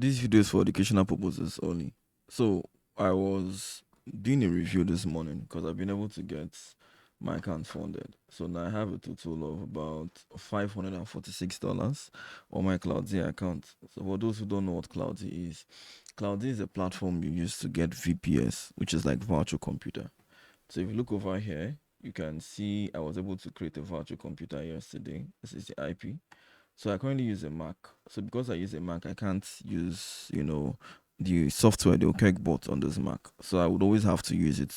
This video is for educational purposes only. So I was doing a review this morning because I've been able to get my account funded. So now I have a total of about $546 on my Cloudzy account. So for those who don't know what Cloudzy is a platform you use to get VPS, which is like virtual computer. So if you look over here, you can see I was able to create a virtual computer yesterday. This is the IP. So I currently use a Mac. So because I use a Mac, I can't use, the software, the OKEG bot on this Mac. So I would always have to use it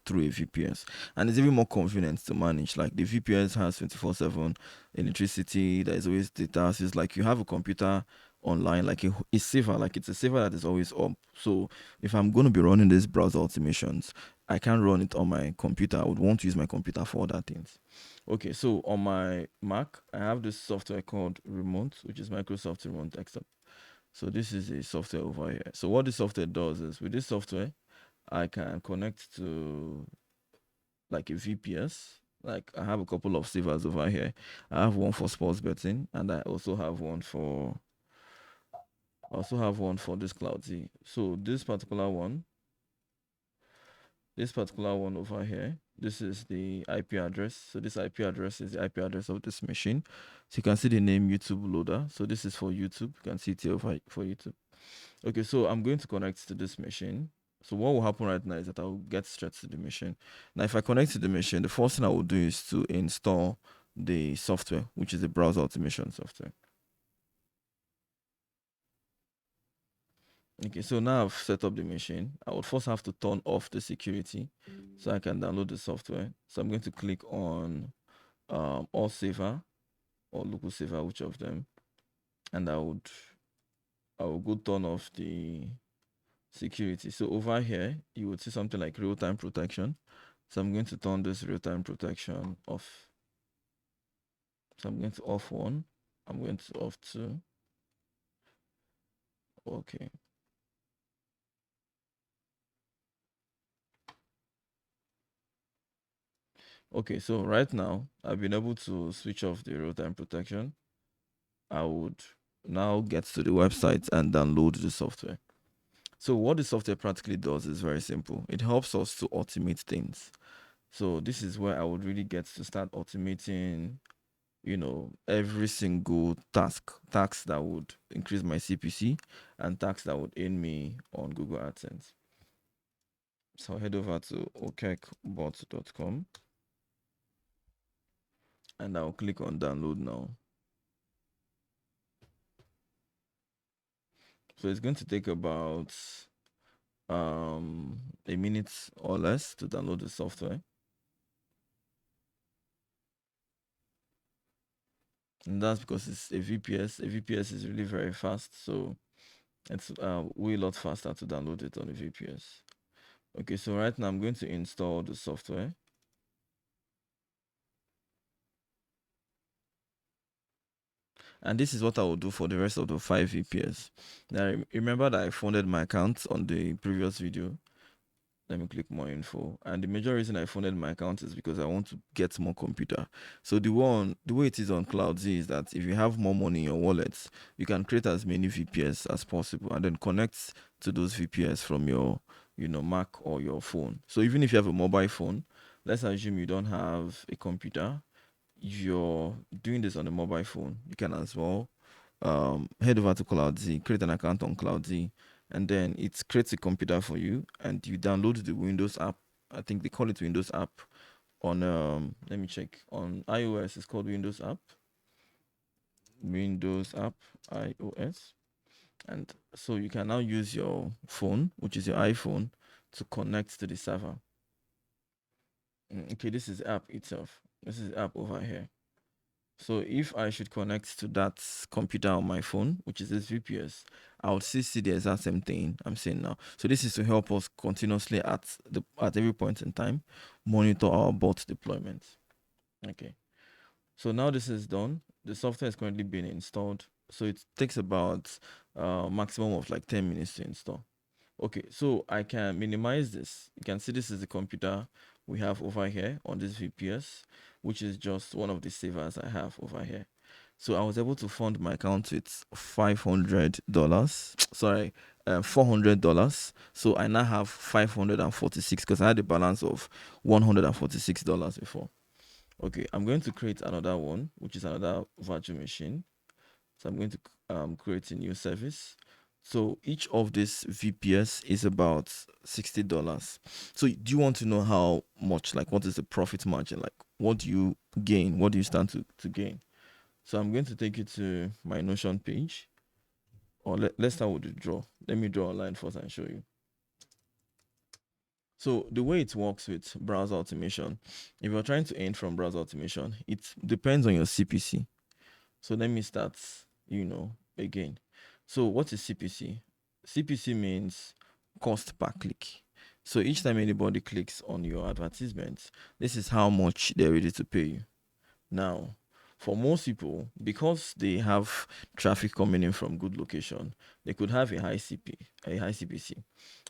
through a VPS. And it's even more convenient to manage. Like the VPS has 24/7 electricity, there is always data. So it's like you have a computer online, like it's safer, like it's a saver that is always up. So if I'm going to be running these browser automations, I can't run it on my computer. I would want to use my computer for other things. Okay, so on my Mac, I have this software called Remote, which is Microsoft Remote Desktop. So this is a software over here. So what this software does is with this software, I can connect to like a VPS. Like I have a couple of servers over here. I have one for sports betting, and I also have one for this Cloudzy. So this particular one over here, this is the IP address. So this IP address is the IP address of this machine. So you can see the name YouTube loader. So this is for YouTube. You can see it here over for YouTube. Okay, so I'm going to connect to this machine. So what will happen right now is that I'll get straight to the machine. Now, if I connect to the machine, the first thing I will do is to install the software, which is the browser automation software. Okay, so now I've set up the machine. I would first have to turn off the security so I can download the software. So I'm going to click on all saver or local saver, which of them, and I will go turn off the security. So over here, you would see something like real-time protection. So I'm going to turn this real-time protection off. So I'm going to off one. I'm going to off two. Okay. Okay, so right now I've been able to switch off the real-time protection. I would now get to the website and download the software. So what the software practically does is very simple. It helps us to automate things. So this is where I would really get to start automating, every single task that would increase my CPC and task that would aid me on Google AdSense. So I'll head over to okekbot.com and I'll click on download now. So it's going to take about a minute or less to download the software. And that's because it's a VPS. A VPS is really very fast, so it's way a lot faster to download it on a VPS. Okay, so right now I'm going to install the software. And this is what I will do for the rest of the 5 VPS. Now, remember that I funded my account on the previous video. Let me click more info. And the major reason I funded my account is because I want to get more computer. So the way it is on Cloudzy is that if you have more money in your wallets, you can create as many VPS as possible and then connect to those VPS from your, Mac or your phone. So even if you have a mobile phone, let's assume you don't have a computer. If you're doing this on a mobile phone, you can as well head over to Cloudzy, create an account on Cloudzy, and then it creates a computer for you, and you download the Windows app. I think they call it Windows app. On let me check. On iOS, it's called Windows app. Windows app, iOS, and so you can now use your phone, which is your iPhone, to connect to the server. Okay, this is the app itself. This is the app over here. So if I should connect to that computer on my phone, which is this VPS, I would see the exact same thing I'm saying now. So this is to help us continuously at every point in time monitor our bot deployment. Okay. So now this is done. The software is currently being installed. So it takes about maximum of like 10 minutes to install. Okay, so I can minimize this. You can see this is the computer we have over here on this VPS, which is just one of the savers I have over here. So I was able to fund my account with $500. Sorry, $400. So I now have 546 because I had a balance of $146 before. Okay, I'm going to create another one, which is another virtual machine. So I'm going to create a new service. So each of this VPS is about $60. So do you want to know how much, like what is the profit margin? Like what do you gain? What do you stand to gain? So I'm going to take you to my Notion page. Or let's start with the draw. Let me draw a line first and show you. So the way it works with browser automation, if you're trying to earn from browser automation, it depends on your CPC. So let me start, again. So what is CPC? CPC means cost per click. So each time anybody clicks on your advertisement, this is how much they're ready to pay you. Now, for most people, because they have traffic coming in from good location, they could have a high CPC.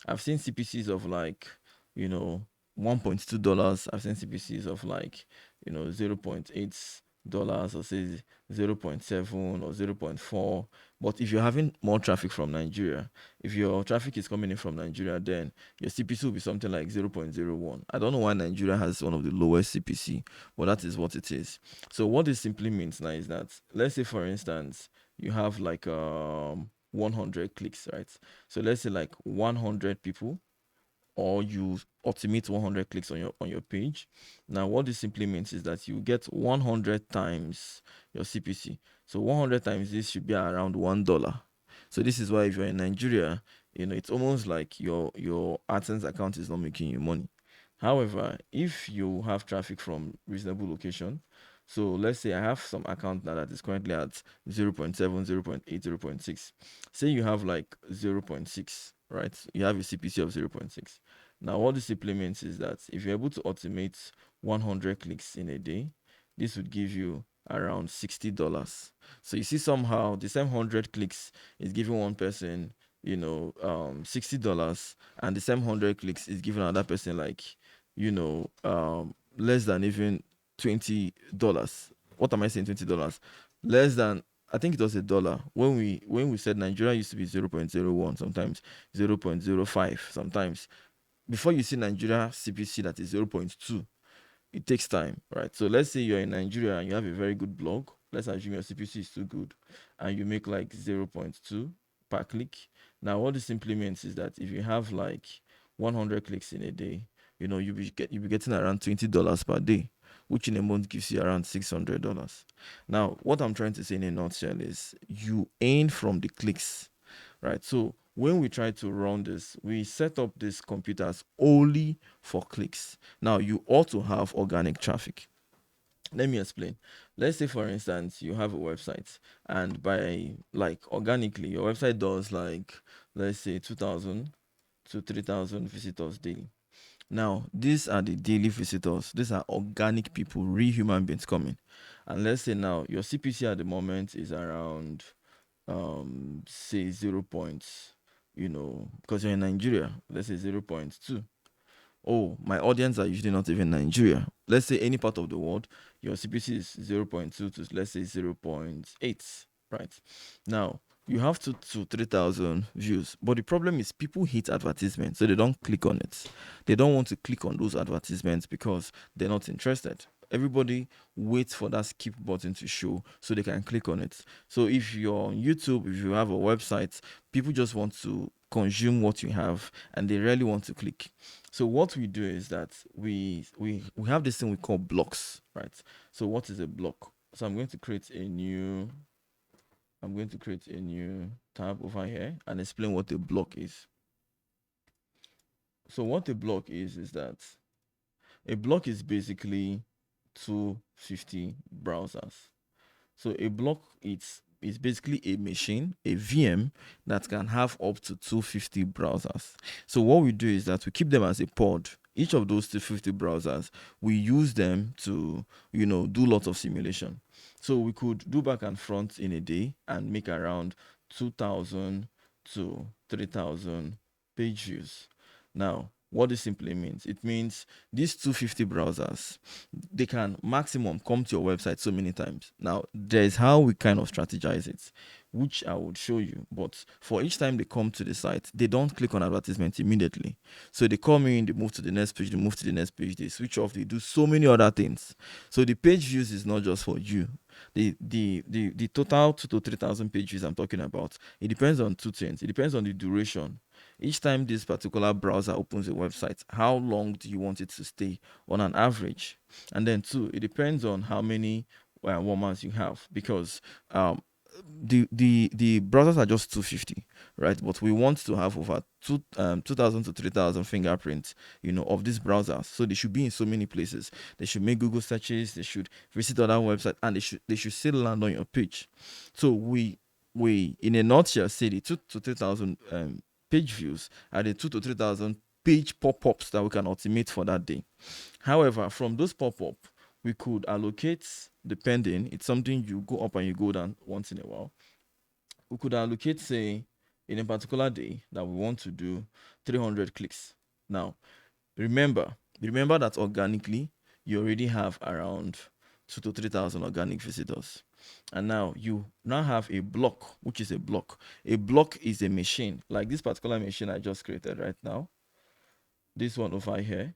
I've seen CPCs of like, $1.2. I've seen CPCs of like, $0.8 or say 0.7 or 0.4. But if you're having more traffic from Nigeria, if your traffic is coming in from Nigeria, then your CPC will be something like 0.01. I don't know why Nigeria has one of the lowest CPC, but that is what it is. So what this simply means now is that, let's say for instance, you have like 100 clicks, right? So let's say like 100 people, or you automate 100 clicks on your page. Now what this simply means is that you get 100 times your CPC. So 100 times this should be around $1. So this is why if you're in Nigeria, it's almost like your AdSense account is not making you money. However, if you have traffic from reasonable location, so let's say I have some account now that is currently at 0.7, 0.8, 0.6. Say you have like 0.6, right? You have a CPC of 0.6. Now, what this implements is that if you're able to automate 100 clicks in a day, this would give you around $60. So you see, somehow the same 100 clicks is giving one person, $60, and the same 100 clicks is giving another person like, less than even $20. What am I saying? $20? Less than, I think it was $1. When we said Nigeria used to be 0.01, sometimes 0.05, sometimes. Before you see Nigeria CPC that is 0.2, it takes time, right? So let's say you're in Nigeria and you have a very good blog. Let's assume your CPC is too good and you make like 0.2 per click. Now, what this implements is that if you have like 100 clicks in a day, you'll be getting around $20 per day, which in a month gives you around $600. Now, what I'm trying to say in a nutshell is you earn from the clicks, right? So when we try to run this, we set up these computers only for clicks. Now, you ought to have organic traffic. Let me explain. Let's say, for instance, you have a website, and by like organically, your website does like, let's say, 2,000 to 3,000 visitors daily. Now, these are the daily visitors. These are organic people, real human beings coming. And let's say now your CPC at the moment is around say 0 points, because you're in Nigeria, let's say 0.2. Oh, my audience are usually not even Nigeria. Let's say any part of the world, your CPC is 0.2 to, let's say, 0.8, right? Now, you have to 3,000 views, but the problem is people hate advertisements, so they don't click on it. They don't want to click on those advertisements because they're not interested. Everybody waits for that skip button to show so they can click on it. So if you're on YouTube, if you have a website, people just want to consume what you have and they really want to click. So what we do is that we have this thing we call blocks, right? So what is a block? So I'm going to create a new tab over here and explain what a block is. So what a block is that a block is basically 250 browsers. So a block is basically a machine, a VM that can have up to 250 browsers. So what we do is that we keep them as a pod. Each of those 250 browsers, we use them to, do lots of simulation. So we could do back and front in a day and make around 2,000 to 3,000 page views. Now, What this simply means, it means these 250 browsers, they can maximum come to your website so many times. Now, there's how we kind of strategize it, which I would show you. But for each time they come to the site, they don't click on advertisement immediately. So they come in, they move to the next page, they move to the next page, they switch off, they do so many other things. So the page views is not just for you. The total 2 to 3,000 page views I'm talking about, it depends on two things. It depends on the duration. Each time this particular browser opens a website, how long do you want it to stay on an average? And then two, it depends on how many warmers you have, because the browsers are just 250, right? But we want to have over 2,000 to 3,000 fingerprints, of these browsers. So they should be in so many places. They should make Google searches. They should visit other websites, and they should still land on your page. So we in a nutshell say the 2 to 3,000 page views are the 2 to 3,000 page pop-ups that we can automate for that day. However, from those pop-up, we could allocate, depending, it's something you go up and you go down once in a while. We could allocate, say, in a particular day that we want to do 300 clicks. Now, remember that organically, you already have around 2 to 3,000 organic visitors. And now you now have a block, which is a block. A block is a machine, like this particular machine I just created right now. This one over here,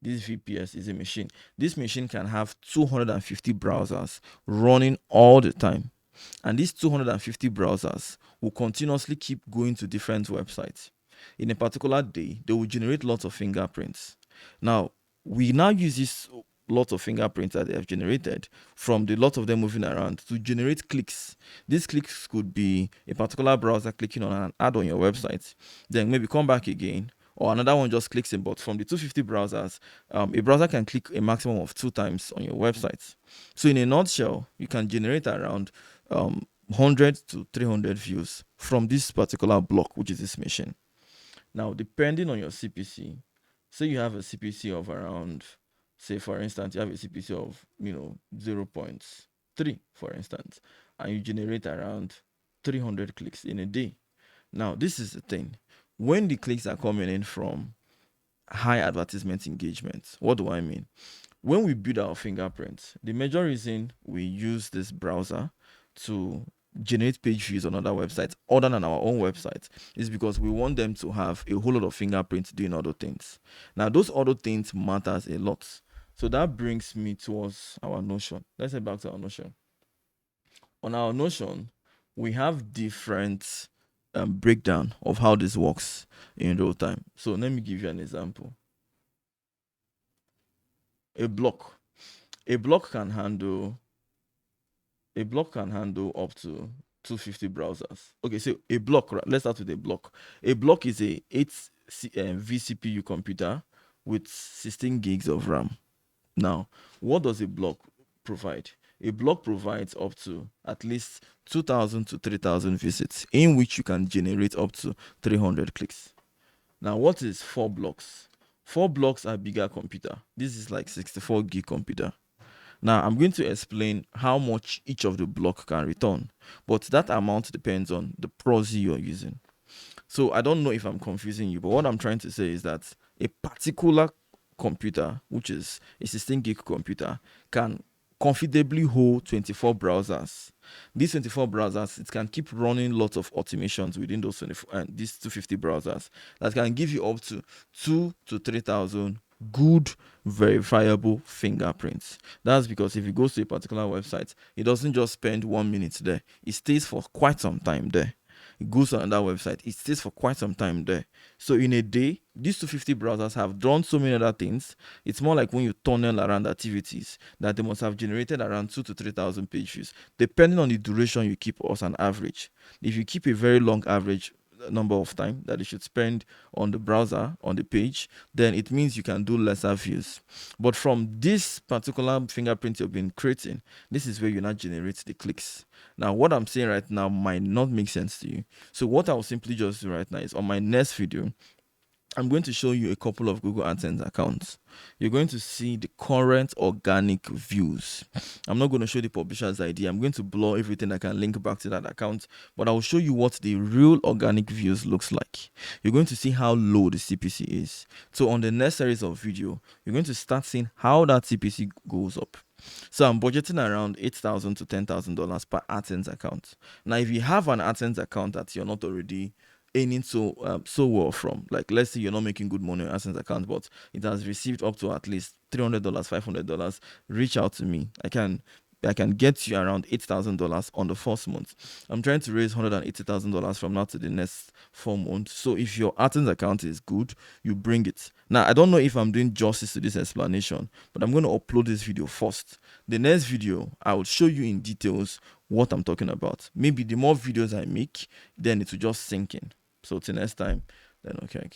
this VPS is a machine. This machine can have 250 browsers running all the time. And these 250 browsers will continuously keep going to different websites. In a particular day, they will generate lots of fingerprints. Now, we now use this lot of fingerprints that they have generated from the lot of them moving around to generate clicks. These clicks could be a particular browser clicking on an ad on your website, then maybe come back again, or another one just clicks in. But from the 250 browsers, a browser can click a maximum of 2 times on your website. So in a nutshell, you can generate around 100 to 300 views from this particular block, which is this machine. Now, depending on your CPC, say you have a CPC of around, say for instance, you have a CPC of 0.3, for instance, and you generate around 300 clicks in a day. Now, this is the thing. When the clicks are coming in from high advertisement engagement, what do I mean? When we build our fingerprints, the major reason we use this browser to generate page views on other websites other than our own website is because we want them to have a whole lot of fingerprints doing other things. Now, those other things matters a lot. So that brings me towards our Notion. Let's head back to our Notion. On our Notion, we have different breakdown of how this works in real time. So let me give you an example. A block can handle up to 250 browsers. Okay, so a block, right? Let's start with a block. A block is a 8 vCPU computer with 16 gigs of RAM. Now, what does a block provide? A block provides up to at least 2,000 to 3,000 visits, in which you can generate up to 300 clicks. Now, what is 4 blocks? 4 blocks are bigger computer. This is like 64 gig computer. Now, I'm going to explain how much each of the block can return, but that amount depends on the proxy you're using. So I don't know if I'm confusing you, but what I'm trying to say is that a particular computer, which is a 16 gig computer, can comfortably hold 24 browsers. These 24 browsers, it can keep running lots of automations within those 24 and these 250 browsers that can give you up to 2 to 3,000 good verifiable fingerprints. That's because if it goes to a particular website, it doesn't just spend 1 minute there, it stays for quite some time there. It goes to another website, it stays for quite some time there. So in a day, these 250 browsers have done so many other things. It's more like when you tunnel around activities that they must have generated around 2 to 3,000 page views, depending on the duration you keep as an average. If you keep a very long average number of time that you should spend on the browser, on the page, then it means you can do lesser views. But from this particular fingerprint you've been creating, this is where you now generate the clicks. Now, what I'm saying right now might not make sense to you. So what I'll simply just do right now is on my next video, I'm going to show you a couple of Google AdSense accounts. You're going to see the current organic views. I'm not going to show the publisher's ID. I'm going to blur everything I can link back to that account, but I'll show you what the real organic views looks like. You're going to see how low the CPC is. So on the next series of video, you're going to start seeing how that CPC goes up. So I'm budgeting around $8,000 to $10,000 per AdSense account. Now, if you have an AdSense account that you're not already earning so well from, like let's say you're not making good money on AdSense account, but it has received up to at least $300, $500, reach out to me. I can get you around $8,000 on the first month. I'm trying to raise $180,000 from now to the next 4 months. So if your AdSense account is good, you bring it. Now, I don't know if I'm doing justice to this explanation, but I'm going to upload this video first. The next video, I will show you in details what I'm talking about. Maybe the more videos I make, then it will just sink in. So till next time, then okay.